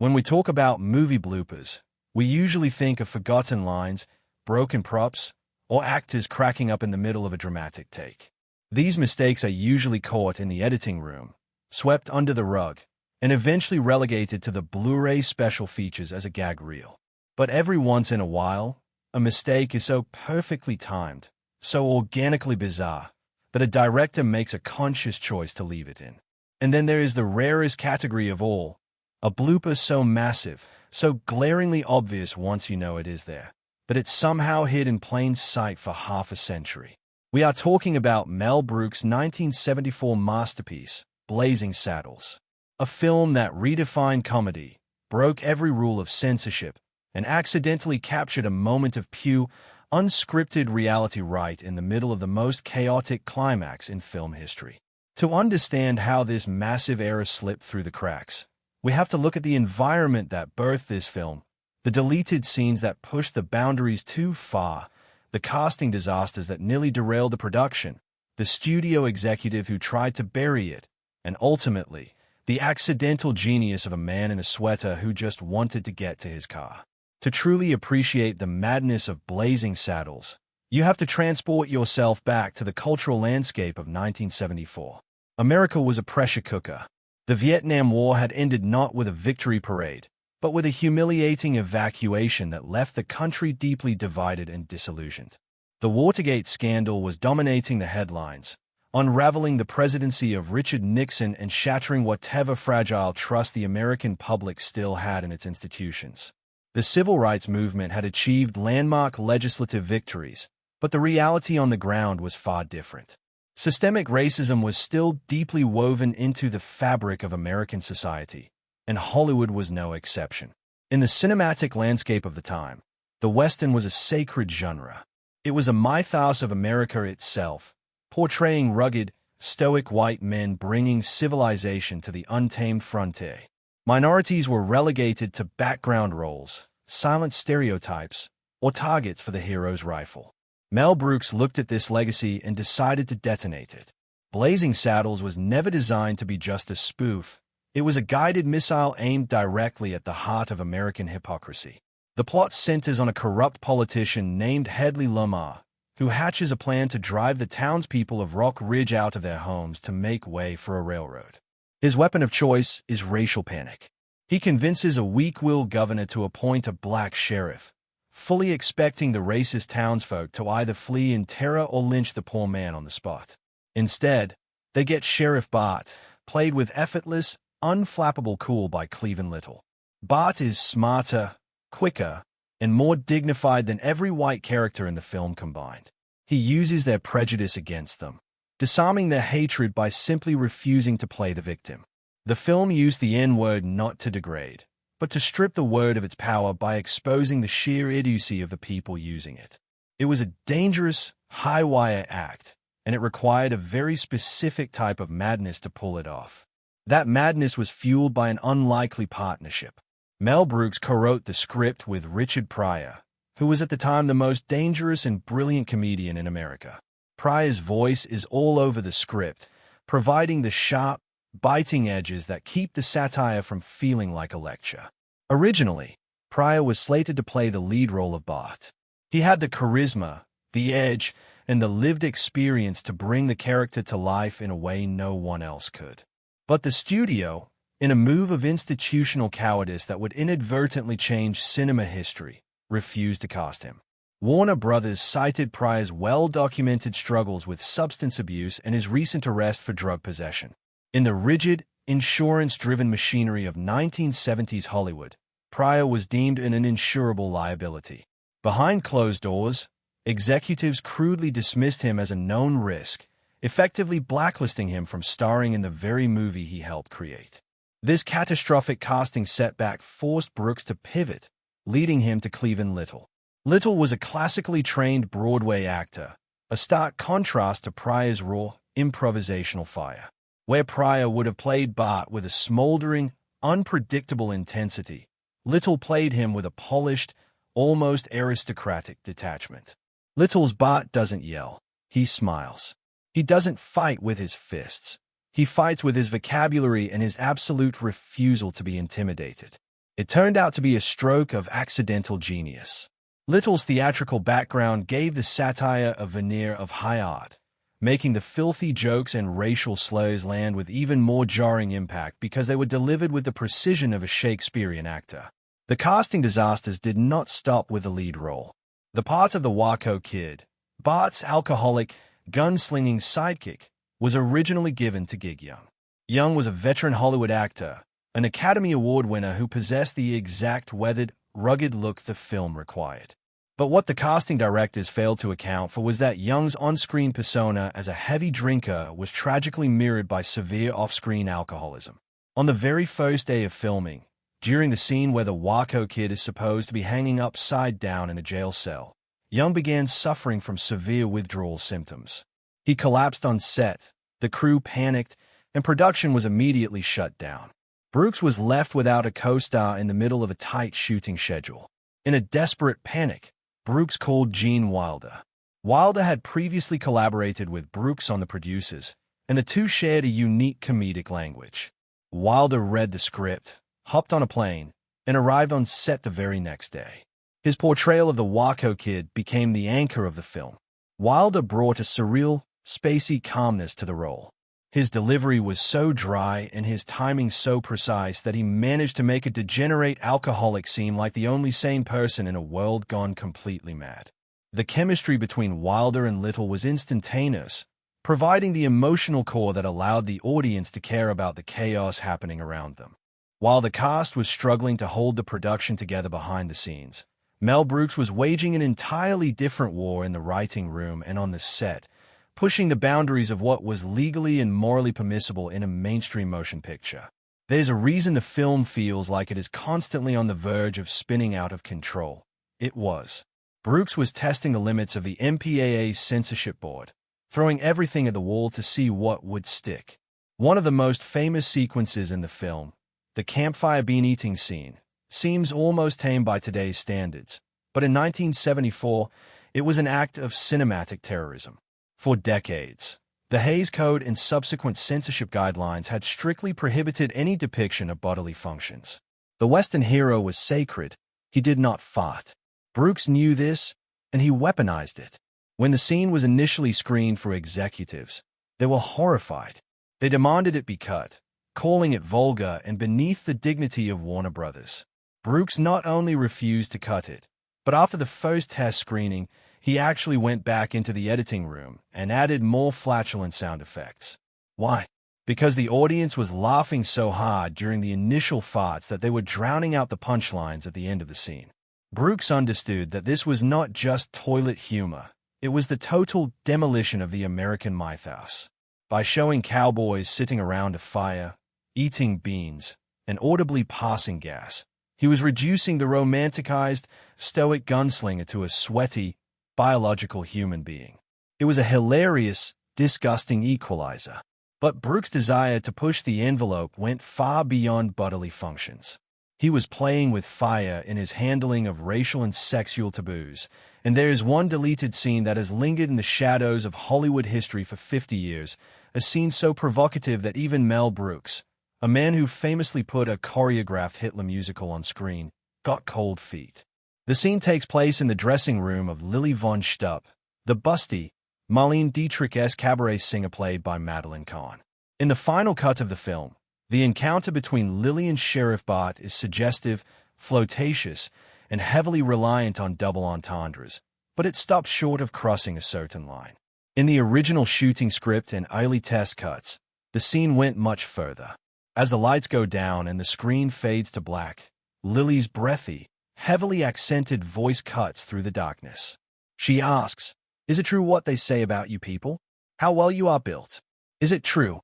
When we talk about movie bloopers, we usually think of forgotten lines, broken props, or actors cracking up in the middle of a dramatic take. These mistakes are usually caught in the editing room, swept under the rug, and eventually relegated to the Blu-ray special features as a gag reel. But every once in a while, a mistake is so perfectly timed, so organically bizarre, that a director makes a conscious choice to leave it in. And then there is the rarest category of all, a blooper so massive, so glaringly obvious once you know it is there, that it's somehow hid in plain sight for half a century. We are talking about Mel Brooks' 1974 masterpiece, Blazing Saddles, a film that redefined comedy, broke every rule of censorship, and accidentally captured a moment of pure, unscripted reality right in the middle of the most chaotic climax in film history. To understand how this massive error slipped through the cracks, we have to look at the environment that birthed this film, the deleted scenes that pushed the boundaries too far, the casting disasters that nearly derailed the production, the studio executive who tried to bury it, and ultimately, the accidental genius of a man in a sweater who just wanted to get to his car. To truly appreciate the madness of Blazing Saddles, you have to transport yourself back to the cultural landscape of 1974. America was a pressure cooker. The Vietnam War had ended not with a victory parade, but with a humiliating evacuation that left the country deeply divided and disillusioned. The Watergate scandal was dominating the headlines, unraveling the presidency of Richard Nixon and shattering whatever fragile trust the American public still had in its institutions. The civil rights movement had achieved landmark legislative victories, but the reality on the ground was far different. Systemic racism was still deeply woven into the fabric of American society, and Hollywood was no exception. In the cinematic landscape of the time, the Western was a sacred genre. It was a mythos of America itself, portraying rugged, stoic white men bringing civilization to the untamed frontier. Minorities were relegated to background roles, silent stereotypes, or targets for the hero's rifle. Mel Brooks looked at this legacy and decided to detonate it. Blazing Saddles was never designed to be just a spoof. It was a guided missile aimed directly at the heart of American hypocrisy. The plot centers on a corrupt politician named Hedley Lamar, who hatches a plan to drive the townspeople of Rock Ridge out of their homes to make way for a railroad. His weapon of choice is racial panic. He convinces a weak-willed governor to appoint a black sheriff, fully expecting the racist townsfolk to either flee in terror or lynch the poor man on the spot. Instead, they get Sheriff Bart, played with effortless, unflappable cool by Cleavon Little. Bart is smarter, quicker, and more dignified than every white character in the film combined. He uses their prejudice against them, disarming their hatred by simply refusing to play the victim. The film used the N-word not to degrade, but to strip the word of its power by exposing the sheer idiocy of the people using it. It was a dangerous, high-wire act, and it required a very specific type of madness to pull it off. That madness was fueled by an unlikely partnership. Mel Brooks co-wrote the script with Richard Pryor, who was at the time the most dangerous and brilliant comedian in America. Pryor's voice is all over the script, providing the sharp, biting edges that keep the satire from feeling like a lecture. Originally, Pryor was slated to play the lead role of Bart. He had the charisma, the edge, and the lived experience to bring the character to life in a way no one else could. But the studio, in a move of institutional cowardice that would inadvertently change cinema history, refused to cast him. Warner Brothers cited Pryor's well-documented struggles with substance abuse and his recent arrest for drug possession. In the rigid, insurance-driven machinery of 1970s Hollywood, Pryor was deemed an insurable liability. Behind closed doors, executives crudely dismissed him as a known risk, effectively blacklisting him from starring in the very movie he helped create. This catastrophic casting setback forced Brooks to pivot, leading him to Cleavon Little. Little was a classically trained Broadway actor, a stark contrast to Pryor's raw, improvisational fire. Where Pryor would have played Bart with a smoldering, unpredictable intensity, Little played him with a polished, almost aristocratic detachment. Little's Bart doesn't yell, he smiles. He doesn't fight with his fists. He fights with his vocabulary and his absolute refusal to be intimidated. It turned out to be a stroke of accidental genius. Little's theatrical background gave the satire a veneer of high art, making the filthy jokes and racial slurs land with even more jarring impact because they were delivered with the precision of a Shakespearean actor. The casting disasters did not stop with the lead role. The part of the Waco Kid, Bart's alcoholic, gunslinging sidekick, was originally given to Gig Young. Young was a veteran Hollywood actor, an Academy Award winner who possessed the exact weathered, rugged look the film required. But what the casting directors failed to account for was that Young's on-screen persona as a heavy drinker was tragically mirrored by severe off-screen alcoholism. On the very first day of filming, during the scene where the Waco Kid is supposed to be hanging upside down in a jail cell, Young began suffering from severe withdrawal symptoms. He collapsed on set, the crew panicked, and production was immediately shut down. Brooks was left without a co-star in the middle of a tight shooting schedule. In a desperate panic, Brooks called Gene Wilder. Wilder had previously collaborated with Brooks on The Producers, and the two shared a unique comedic language. Wilder read the script, hopped on a plane, and arrived on set the very next day. His portrayal of the Waco Kid became the anchor of the film. Wilder brought a surreal, spacey calmness to the role. His delivery was so dry and his timing so precise that he managed to make a degenerate alcoholic seem like the only sane person in a world gone completely mad. The chemistry between Wilder and Little was instantaneous, providing the emotional core that allowed the audience to care about the chaos happening around them. While the cast was struggling to hold the production together behind the scenes, Mel Brooks was waging an entirely different war in the writing room and on the set, pushing the boundaries of what was legally and morally permissible in a mainstream motion picture. There's a reason the film feels like it is constantly on the verge of spinning out of control. It was. Brooks was testing the limits of the MPAA's censorship board, throwing everything at the wall to see what would stick. One of the most famous sequences in the film, the campfire bean-eating scene, seems almost tame by today's standards, but in 1974, it was an act of cinematic terrorism. For decades, the Hays Code and subsequent censorship guidelines had strictly prohibited any depiction of bodily functions. The Western hero was sacred. He did not fart. Brooks knew this, and he weaponized it. When the scene was initially screened for executives, they were horrified. They demanded it be cut, calling it vulgar and beneath the dignity of Warner Brothers. Brooks not only refused to cut it, but after the first test screening, he actually went back into the editing room and added more flatulent sound effects. Why? Because the audience was laughing so hard during the initial farts that they were drowning out the punchlines at the end of the scene. Brooks understood that this was not just toilet humor, it was the total demolition of the American mythos. By showing cowboys sitting around a fire, eating beans, and audibly passing gas, he was reducing the romanticized, stoic gunslinger to a sweaty, biological human being. It was a hilarious, disgusting equalizer. But Brooks' desire to push the envelope went far beyond bodily functions. He was playing with fire in his handling of racial and sexual taboos, and there is one deleted scene that has lingered in the shadows of Hollywood history for 50 years, a scene so provocative that even Mel Brooks, a man who famously put a choreographed Hitler musical on screen, got cold feet. The scene takes place in the dressing room of Lily von Stupp, the busty, Marlene Dietrich-esque cabaret singer played by Madeline Kahn. In the final cut of the film, the encounter between Lily and Sheriff Bart is suggestive, flirtatious, and heavily reliant on double entendres, but it stops short of crossing a certain line. In the original shooting script and early test cuts, the scene went much further. As the lights go down and the screen fades to black, Lily's breathy, heavily accented voice cuts through the darkness. She asks, "Is it true what they say about you people? How well you are built? Is it true?"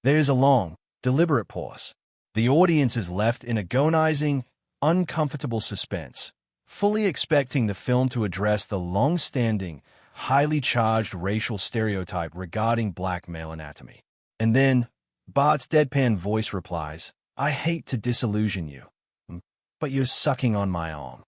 There is a long, deliberate pause. The audience is left in agonizing, uncomfortable suspense, fully expecting the film to address the long-standing, highly charged racial stereotype regarding black male anatomy. And then, Bart's deadpan voice replies, "I hate to disillusion you, but you're sucking on my arm."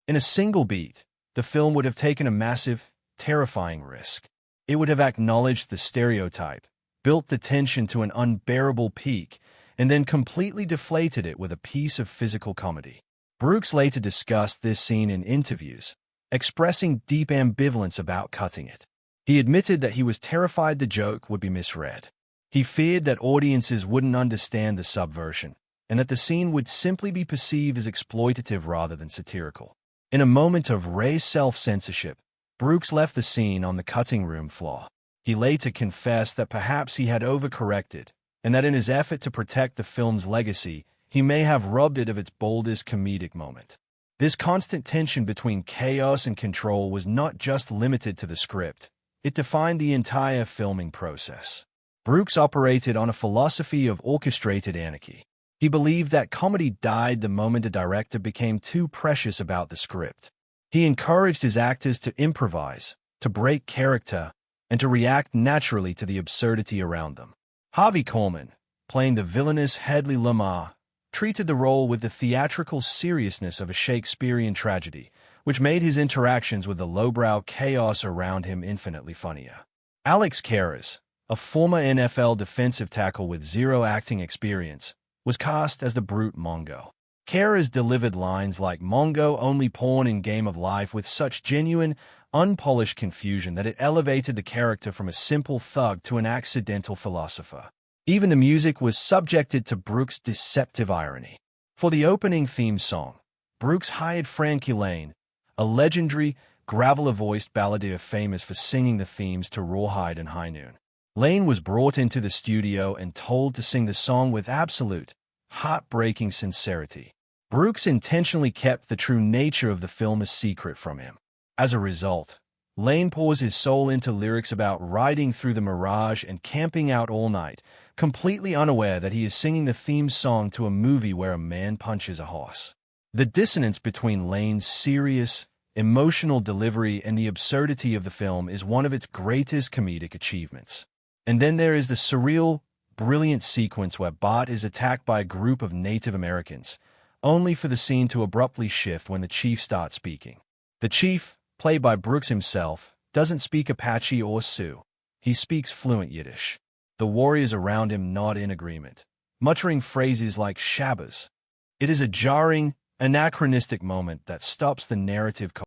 In a single beat, the film would have taken a massive, terrifying risk. It would have acknowledged the stereotype, built the tension to an unbearable peak, and then completely deflated it with a piece of physical comedy. Brooks later discussed this scene in interviews, expressing deep ambivalence about cutting it. He admitted that he was terrified the joke would be misread. He feared that audiences wouldn't understand the subversion, and that the scene would simply be perceived as exploitative rather than satirical. In a moment of raised self-censorship, Brooks left the scene on the cutting room floor. He later confessed that perhaps he had overcorrected, and that in his effort to protect the film's legacy, he may have robbed it of its boldest comedic moment. This constant tension between chaos and control was not just limited to the script. It defined the entire filming process. Brooks operated on a philosophy of orchestrated anarchy. He believed that comedy died the moment a director became too precious about the script. He encouraged his actors to improvise, to break character, and to react naturally to the absurdity around them. Harvey Korman, playing the villainous Hedley Lamarr, treated the role with the theatrical seriousness of a Shakespearean tragedy, which made his interactions with the lowbrow chaos around him infinitely funnier. Alex Karras, a former NFL defensive tackle with zero acting experience, was cast as the brute Mongo. Karras delivered lines like "Mongo only pawn in game of life" with such genuine, unpolished confusion that it elevated the character from a simple thug to an accidental philosopher. Even the music was subjected to Brooks' deceptive irony. For the opening theme song, Brooks hired Frankie Laine, a legendary, gravelly-voiced balladeer famous for singing the themes to Rawhide and High Noon. Laine was brought into the studio and told to sing the song with absolute, heartbreaking sincerity. Brooks intentionally kept the true nature of the film a secret from him. As a result, Laine pours his soul into lyrics about riding through the mirage and camping out all night, completely unaware that he is singing the theme song to a movie where a man punches a horse. The dissonance between Laine's serious, emotional delivery and the absurdity of the film is one of its greatest comedic achievements. And then there is the surreal, brilliant sequence where Bart is attacked by a group of Native Americans, only for the scene to abruptly shift when the chief starts speaking. The chief, played by Brooks himself, doesn't speak Apache or Sioux. He speaks fluent Yiddish. The warriors around him nod in agreement, muttering phrases like Shabbos. It is a jarring, anachronistic moment that stops the narrative